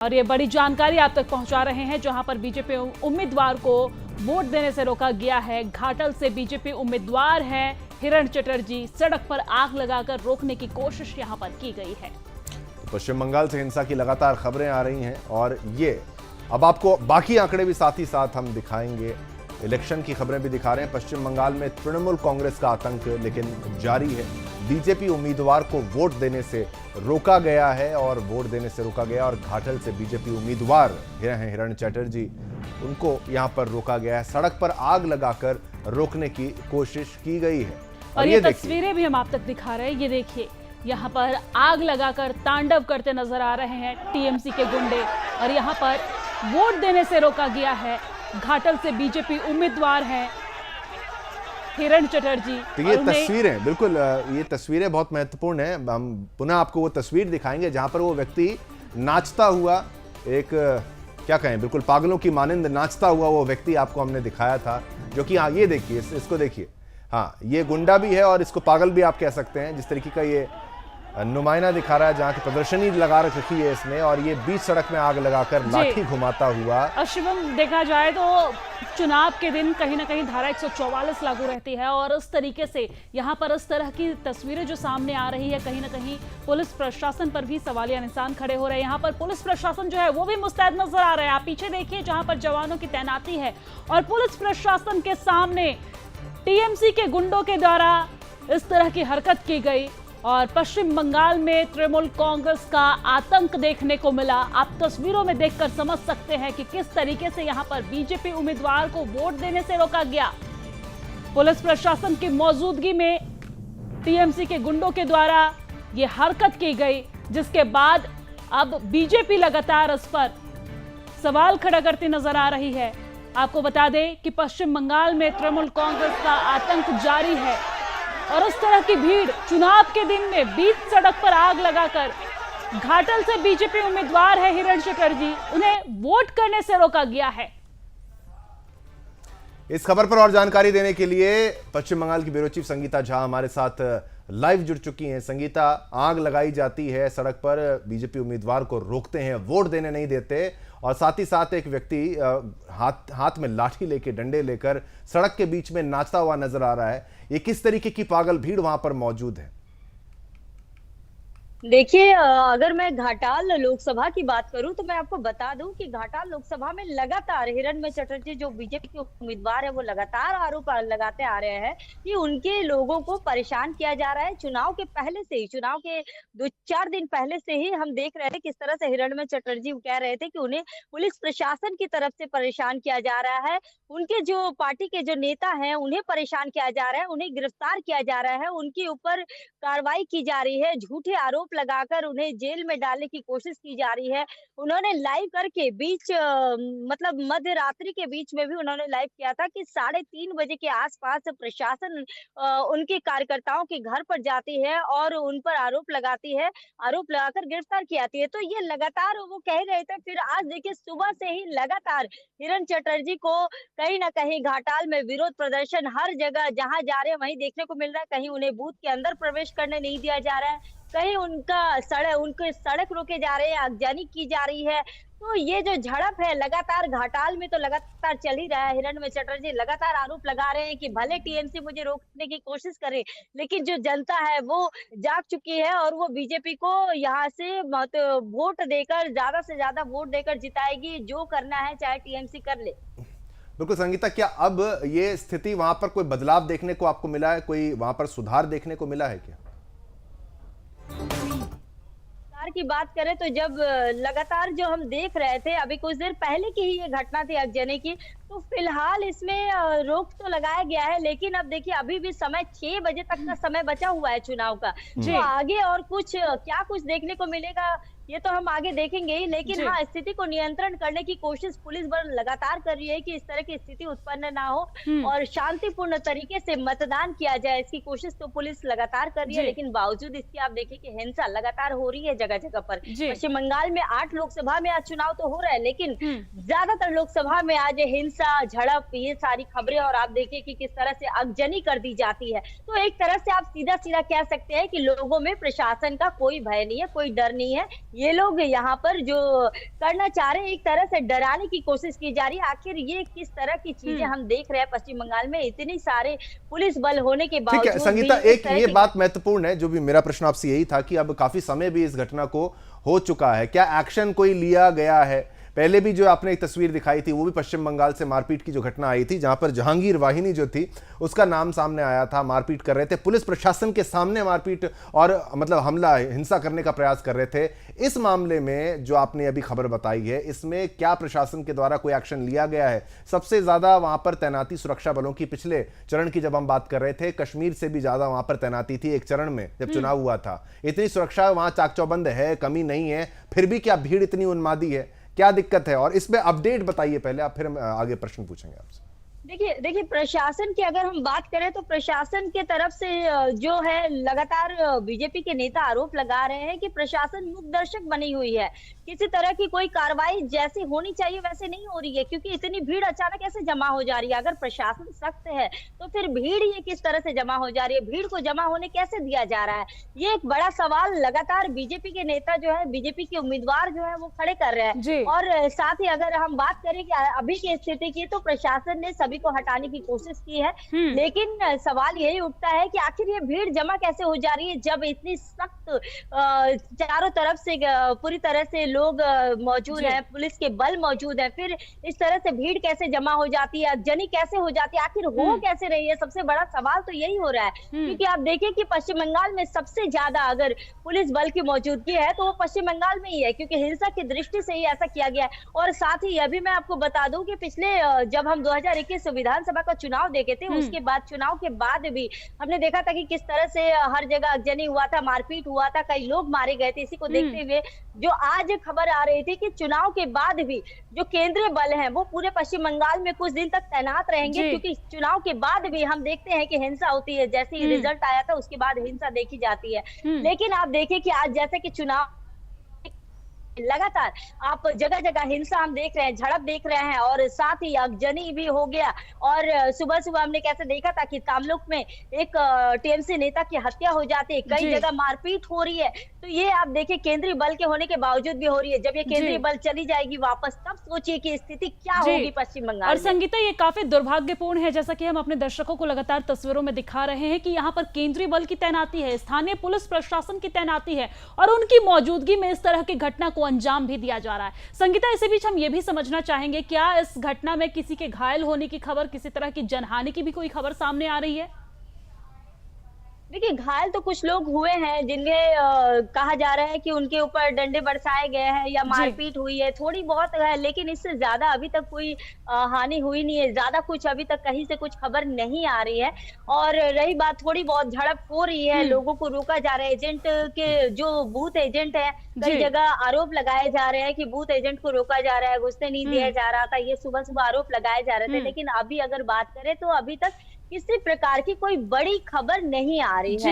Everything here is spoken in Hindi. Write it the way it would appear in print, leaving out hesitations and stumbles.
और ये बड़ी जानकारी आप तक पहुंचा रहे हैं, जहां पर बीजेपी उम्मीदवार को वोट देने से रोका गया है। घाटल से बीजेपी उम्मीदवार हैं हिरण चटर्जी, सड़क पर आग लगाकर रोकने की कोशिश यहां पर की गई है। पश्चिम बंगाल से हिंसा की लगातार खबरें आ रही हैं और ये अब आपको बाकी आंकड़े भी साथ ही साथ हम दिखाएंगे। इलेक्शन की खबरें भी दिखा रहे हैं। पश्चिम बंगाल में तृणमूल कांग्रेस का आतंक लेकिन जारी है। बीजेपी उम्मीदवार को वोट देने से रोका गया है और घाटल से बीजेपी उम्मीदवार हैं हिरण चटर्जी, उनको यहां पर रोका गया है। सड़क पर आग लगाकर रोकने की कोशिश की गई है। और ये तस्वीरें भी हम आप तक दिखा रहे हैं। ये देखिए, यहाँ पर आग लगाकर तांडव करते नजर आ रहे हैं टीएमसी के गुंडे, और यहाँ पर वोट देने से रोका गया है। घाटल से बीजेपी उम्मीदवार हैं हिरण चटर्जी। तो ये तस्वीरें बिल्कुल, ये तस्वीरें बहुत महत्वपूर्ण है। हम पुनः आपको वो तस्वीर दिखाएंगे जहां पर वो व्यक्ति नाचता हुआ, एक क्या कहें, बिल्कुल पागलों की मानिंद नाचता हुआ वो व्यक्ति आपको हमने दिखाया था, जो कि हाँ, ये देखिए, इसको देखिए, हाँ, ये गुंडा भी है और इसको पागल भी आप कह सकते हैं। जिस तरीके का ये नुमाइना दिखा रहा है, जहाँ की प्रदर्शनी लगा रखी है इसने, और ये बीच सड़क में आग लगाकर लाठी घुमाता हुआ। और शिवम, देखा जाए तो चुनाव के दिन कहीं ना कहीं धारा 144 लागू रहती है, और इस तरीके से यहाँ पर इस तरह की तस्वीरें जो सामने आ रही है, कहीं ना कहीं पुलिस प्रशासन पर भी सवालिया निशान खड़े हो रहे हैं। यहाँ पर पुलिस प्रशासन जो है वो भी मुस्तैद नजर आ रहा है। आप पीछे देखिए, जहाँ पर जवानों की तैनाती है और पुलिस प्रशासन के सामने टीएमसी के गुंडों के द्वारा इस तरह की हरकत की गई। और पश्चिम बंगाल में तृणमूल कांग्रेस का आतंक देखने को मिला। आप तस्वीरों में देखकर समझ सकते हैं कि किस तरीके से यहां पर बीजेपी उम्मीदवार को वोट देने से रोका गया। पुलिस प्रशासन की मौजूदगी में टीएमसी के गुंडों के द्वारा यह हरकत की गई, जिसके बाद अब बीजेपी लगातार इस पर सवाल खड़ा करती नजर आ रही है। आपको बता दें कि पश्चिम बंगाल में तृणमूल कांग्रेस का आतंक जारी है, और उस तरह की भीड़ चुनाव के दिन में बीच सड़क पर आग लगाकर घाटल से बीजेपी उम्मीदवार है हिरण चटर्जी, उन्हें वोट करने से रोका गया है। इस खबर पर और जानकारी देने के लिए पश्चिम बंगाल की ब्यूरो चीफ संगीता झा हमारे साथ लाइव जुड़ चुकी हैं। संगीता, आग लगाई जाती है सड़क पर, बीजेपी उम्मीदवार को रोकते हैं, वोट देने नहीं देते, और साथ ही साथ एक व्यक्ति हाथ में लाठी लेके, डंडे लेकर सड़क के बीच में नाचता हुआ नजर आ रहा है। ये किस तरीके की पागल भीड़ वहां पर मौजूद है? देखिए, अगर मैं घाटाल लोकसभा की बात करूं तो मैं आपको बता दूं कि घाटाल लोकसभा में लगातार हिरण चटर्जी जो बीजेपी के उम्मीदवार है वो लगातार आरोप लगाते आ रहे हैं कि उनके लोगों को परेशान किया जा रहा है। चुनाव के पहले से ही, चुनाव के 2-4 दिन पहले से ही हम देख रहे थे किस तरह से हिरण चटर्जी कह रहे थे कि उन्हें पुलिस प्रशासन की तरफ से परेशान किया जा रहा है, उनके जो पार्टी के जो नेता हैं उन्हें परेशान किया जा रहा है, उन्हें गिरफ्तार किया जा रहा है, उनके ऊपर कार्रवाई की जा रही है, झूठे आरोप लगाकर उन्हें जेल में डालने की कोशिश की जा रही है। उन्होंने लाइव करके बीच मतलब मध्य रात्रि के बीच में भी उन्होंने लाइव किया था कि 3:30 बजे के आसपास प्रशासन उनके कार्यकर्ताओं के घर पर जाती है और उन पर आरोप लगाती है, आरोप लगाकर गिरफ्तार की जाती है। तो ये लगातार वो कह रहे थे। फिर आज देखिए, सुबह से ही लगातार हिरण चटर्जी को कहीं ना कहीं घाटाल में विरोध प्रदर्शन हर जगह जहां जा रहे हैं वहीं देखने को मिल रहा है। कहीं उन्हें बूथ के अंदर प्रवेश करने नहीं दिया जा रहा है, कहीं उनके सड़क रोके जा रहे हैं, आगजनी की जा रही है। तो ये जो झड़प है लगातार घाटाल में तो लगातार चल ही रहा है। हिरण चटर्जी लगातार आरोप लगा रहे हैं कि भले टीएमसी मुझे रोकने की कोशिश करे, लेकिन जो जनता है वो जाग चुकी है और वो बीजेपी को यहाँ से वोट देकर, ज्यादा से ज्यादा वोट देकर जिताएगी। जो करना है चाहे टीएमसी कर ले। बिल्कुल संगीता, क्या अब ये स्थिति वहां पर कोई बदलाव देखने को आपको मिला है? कोई वहां पर सुधार देखने को मिला है क्या? की बात करें तो जब लगातार जो हम देख रहे थे, अभी कुछ देर पहले की ही ये घटना थी आगजनी की, तो फिलहाल इसमें रोक तो लगाया गया है, लेकिन अब देखिए अभी भी समय 6 बजे तक का समय बचा हुआ है चुनाव का। तो आगे और क्या कुछ देखने को मिलेगा ये तो हम आगे देखेंगे ही, लेकिन हाँ, स्थिति को नियंत्रण करने की कोशिश पुलिस बल लगातार कर रही है कि इस तरह की स्थिति उत्पन्न ना हो और शांतिपूर्ण तरीके से मतदान किया जाए, इसकी कोशिश तो पुलिस लगातार कर रही है। लेकिन बावजूद इसके आप देखिए कि हिंसा लगातार हो रही है जगह जगह पर। पश्चिम बंगाल में 8 लोकसभा में आज चुनाव तो हो रहा है, लेकिन ज्यादातर लोकसभा में आज हिंसा, झड़प, ये सारी खबरें, और आप देखिए कि किस तरह से आगजनी कर दी जाती है। तो एक तरह से आप सीधा सीधा कह सकते हैं कि लोगों में प्रशासन का कोई भय नहीं है, कोई डर नहीं है। ये लोग यहाँ पर जो करना चाह रहे हैं, एक तरह से डराने की कोशिश की जा रही है। आखिर ये किस तरह की चीजें हम देख रहे हैं पश्चिम बंगाल में, इतनी सारे पुलिस बल होने के ठीक है बावजूद संगीता, भी इस एक तरह ये की बात महत्वपूर्ण है, जो भी मेरा प्रश्न आपसे यही था कि अब काफी समय भी इस घटना को हो चुका है, क्या एक्शन कोई लिया गया है? पहले भी जो आपने एक तस्वीर दिखाई थी वो भी पश्चिम बंगाल से मारपीट की जो घटना आई थी, जहां पर जहांगीर वाहिनी जो थी उसका नाम सामने आया था, मारपीट कर रहे थे, पुलिस प्रशासन के सामने मारपीट और मतलब हमला हिंसा करने का प्रयास कर रहे थे। इस मामले में जो आपने अभी खबर बताई है, इसमें क्या प्रशासन के द्वारा कोई एक्शन लिया गया है? सबसे ज्यादा वहां पर तैनाती सुरक्षा बलों की पिछले चरण की जब हम बात कर रहे थे, कश्मीर से भी ज्यादा वहां पर तैनाती थी एक चरण में जब चुनाव हुआ था। इतनी सुरक्षा वहां चाक चौबंद है, कमी नहीं है, फिर भी क्या भीड़ इतनी उन्मादी है? क्या दिक्कत है? और इसमें अपडेट बताइए पहले, आप फिर हम आगे प्रश्न पूछेंगे आपसे। देखिए प्रशासन की अगर हम बात करें तो प्रशासन के तरफ से जो है लगातार बीजेपी के नेता आरोप लगा रहे हैं कि प्रशासन मूक दर्शक बनी हुई है, किसी तरह की कोई कार्रवाई जैसी होनी चाहिए वैसे नहीं हो रही है, क्योंकि इतनी भीड़ अचानक ऐसे जमा हो जा रही है। अगर प्रशासन सख्त है तो फिर भीड़ ये किस तरह से जमा हो जा रही है, भीड़ को जमा होने कैसे दिया जा रहा है, ये एक बड़ा सवाल लगातार बीजेपी के नेता जो है, बीजेपी के उम्मीदवार जो है वो खड़े कर रहे हैं। और साथ ही अगर हम बात करें कि अभी की स्थिति की, तो प्रशासन ने सभी को हटाने की कोशिश की है, लेकिन सवाल यही उठता है कि आखिर ये भीड़ जमा कैसे हो जा रही है, जब इतनी सख्त चारों तरफ से पूरी तरह से लोग मौजूद हैं, पुलिस के बल मौजूद है, फिर इस तरह से भीड़ कैसे जमा हो जाती है, अगजनी कैसे हो जाती है, आखिर हो कैसे रही है? सबसे बड़ा सवाल तो यही हो रहा है, क्योंकि आप देखिए कि पश्चिम बंगाल में सबसे ज्यादा अगर पुलिस बल की मौजूदगी है तो वो पश्चिम बंगाल में ही है, क्योंकि हिंसा की दृष्टि से ही ऐसा किया गया है। और साथ ही यह भी मैं आपको बता दूं कि पिछले जब हम 2021 विधानसभा का चुनाव देखे थे, उसके बाद चुनाव के बाद भी हमने देखा था कि किस तरह से हर जगह अगजनी हुआ था, मारपीट हुआ था, कई लोग मारे गए थे। इसी को देखते हुए जो आज खबर आ रही थी कि चुनाव के बाद भी जो केंद्रीय बल हैं वो पूरे पश्चिम बंगाल में कुछ दिन तक तैनात रहेंगे, क्योंकि चुनाव के बाद भी हम देखते हैं कि हिंसा होती है, जैसे ही रिजल्ट आया था उसके बाद हिंसा देखी जाती है। लेकिन आप देखिए कि आज जैसे कि चुनाव लगातार आप जगह जगह हिंसा हम देख रहे हैं, झड़प देख रहे हैं, और साथ ही अगजनी भी हो गया। और सुबह सुबह हमने कैसे देखा था कि तामलुक में एक टीएमसी नेता की हत्या हो जाती है, कई जगह मारपीट हो रही है। तो ये आप देखिए केंद्रीय बल के होने के बावजूद भी हो रही है। जब ये केंद्रीय बल चली जाएगी वापस, तब सोचिए कि स्थिति क्या होगी पश्चिम बंगाल और में। संगीता, ये काफी दुर्भाग्यपूर्ण है, जैसा कि हम अपने दर्शकों को लगातार तस्वीरों में दिखा रहे हैं कि यहाँ पर केंद्रीय बल की तैनाती है, स्थानीय पुलिस प्रशासन की तैनाती है, और उनकी मौजूदगी में इस तरह की घटना को अंजाम भी दिया जा रहा है। संगीता, इसी बीच हम ये भी समझना चाहेंगे, क्या इस घटना में किसी के घायल होने की खबर, किसी तरह की जनहानि की भी कोई खबर सामने आ रही है? देखिए घायल तो कुछ लोग हुए हैं, जिन्हें कहा जा रहा है कि उनके ऊपर डंडे बरसाए गए हैं या मारपीट हुई है, थोड़ी बहुत है, लेकिन इससे ज्यादा अभी तक कोई हानि हुई नहीं है, ज्यादा कुछ अभी तक कहीं से कुछ खबर नहीं आ रही है। और रही बात, थोड़ी बहुत झड़प हो रही है, लोगों को रोका जा रहा है, एजेंट के जो बूथ एजेंट है, कई जगह आरोप लगाए जा रहे हैं कि बूथ एजेंट को रोका जा रहा है, घुसने नहीं दिया जा रहा था, ये सुबह सुबह आरोप लगाए जा रहे थे। लेकिन अभी अगर बात करें तो अभी तक किसी प्रकार की कोई बड़ी खबर नहीं आ रही है।